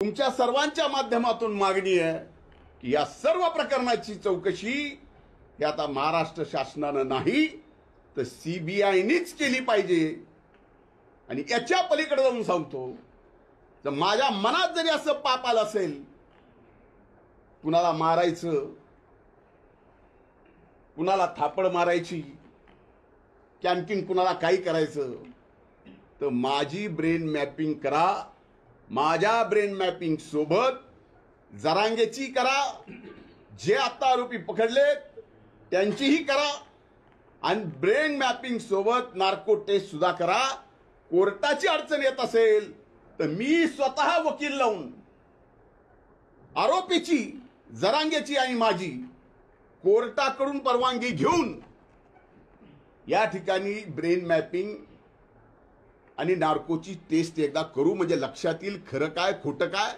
तुमच्या सर्वांच्या माध्यमातून मागणी आहे की या सर्व प्रकरणाची चौकशी ही आता महाराष्ट्र शासनानं नाही तर सीबीआयनीच केली पाहिजे। आणि याच्या पलीकडे जाऊन सांगतो, तर माझ्या मनात जरी असं पाप आलं असेल, कुणाला मारायचं, कुणाला थापड मारायची, की आणखीन कुणाला काही करायचं, तर माझी ब्रेन मॅपिंग करा। माझ्या ब्रेन मॅपिंग सोबत जरांगेची करा, जे आता आरोपी पकडलेत त्यांचीही करा, आणि ब्रेन मॅपिंग सोबत नार्को टेस्ट सुद्धा करा। कोर्टाची अडचण येत असेल तर मी स्वतः वकील लावून आरोपीची, जरांगेची आणि माझी कोर्टाकडून परवानगी घेऊन या ठिकाणी ब्रेन मॅपिंग आणि नार्कोची टेस्ट एकदा करू, म्हणजे लक्षात येईल खरं काय खोटं काय।